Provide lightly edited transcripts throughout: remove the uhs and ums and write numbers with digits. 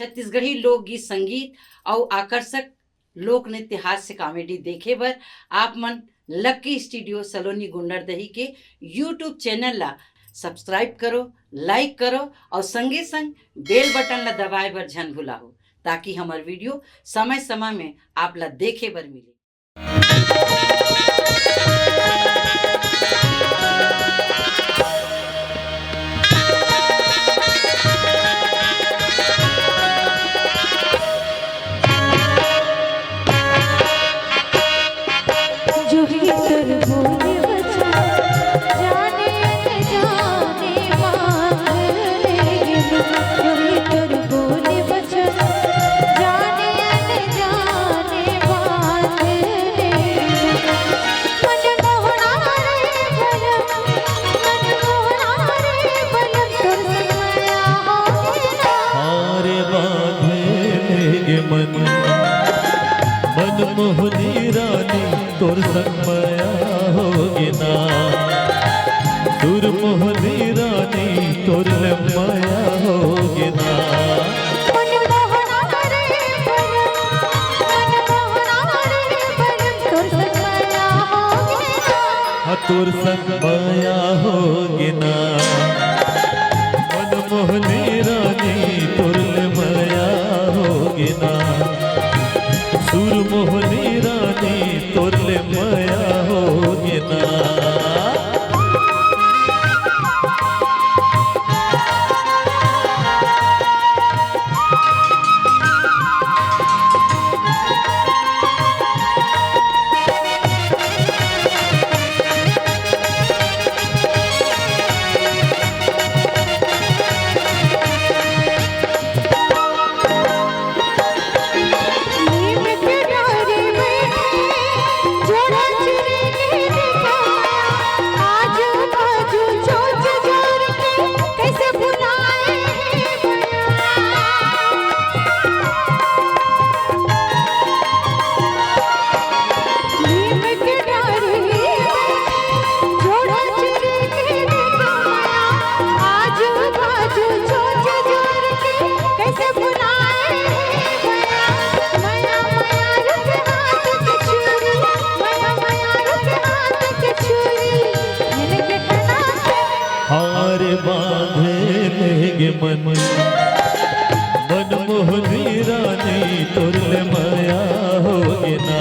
छत्तीसगढ़ी लोकगीत संगीत और आकर्षक लोक नृत्य हास्य कॉमेडी देखे बर आप मन लक्की स्टूडियो सलोनी गुंडरदही के यूट्यूब चैनल ला सब्सक्राइब करो, लाइक करो और संगे संग बेल बटन ला दबाए बर झन भुलाओ ताकि हमार वीडियो समय समय में आप ला देखे बर मिले। मोहनी रानी तोर संग माया होगे ना, दूर मोहनी रानी तोर माया होगे ना। तोर संग माया होगे ना, मन मोहनी रानी तोर माया होगे ना, दूर मोहनी रानी तोरले माया होगे ना। मन मन मोहनी रानी तोरले माया होगे ना,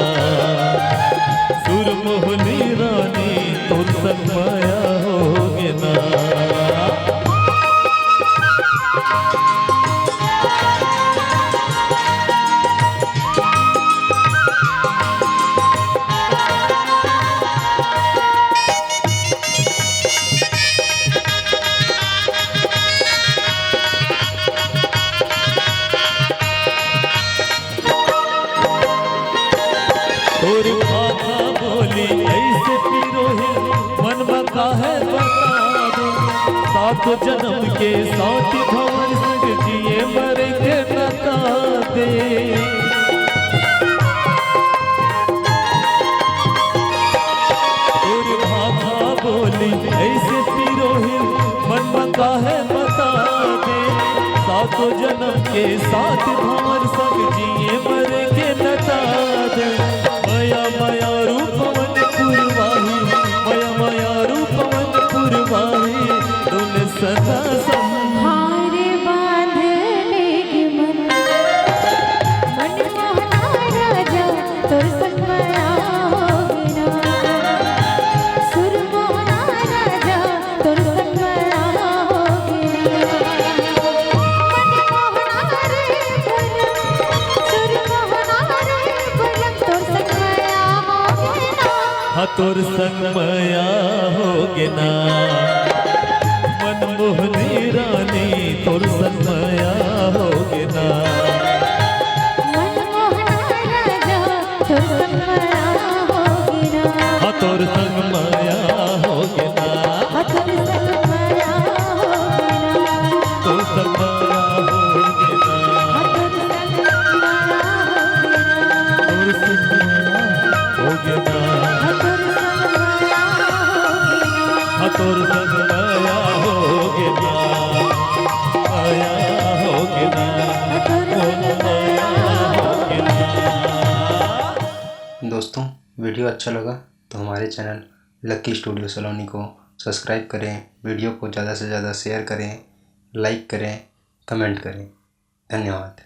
सुर मोहनी रानी तोर संग माया होगे ना। तोर भाषा बोली ऐसे पिरोही मन बता है बता दो, सात जन्म के साथ भवन संग जिए मरे के बता दे। तोर भाषा बोली ऐसे पिरोही मन बता है बता दे, सात जन्म के साथ भवन संग जिए मरे के बता दे। माया माया रूपवन पुरवाही, माया माया रूपवन पुरवाही, तुम सदा संहारे बांधने के मन मन मोहना राजा तोर संग माया होगे ना, सुर मोहना राजा तोर संग माया होगे ना। मन मोहना रे बलम, सुर मोहना रे बलम तोर संग माया होगे ना। तोर संग माया होगे ना, मन मोहनी रानी तोर संग माया होगे ना, मन मोहना राजा तोर संग माया होगे ना। तोर संग माया होगे ना, तोर संग माया होगे ना, तोर संग माया होगे ना, तोर संग माया होगे ना, तोर संग माया होगे ना, तोर संग माया होगे ना, माया होगे ना। दोस्तों वीडियो अच्छा लगा तो हमारे चैनल लकी स्टूडियो सलोनी को सब्सक्राइब करें, वीडियो को ज़्यादा से ज़्यादा शेयर करें, लाइक करें, कमेंट करें। धन्यवाद।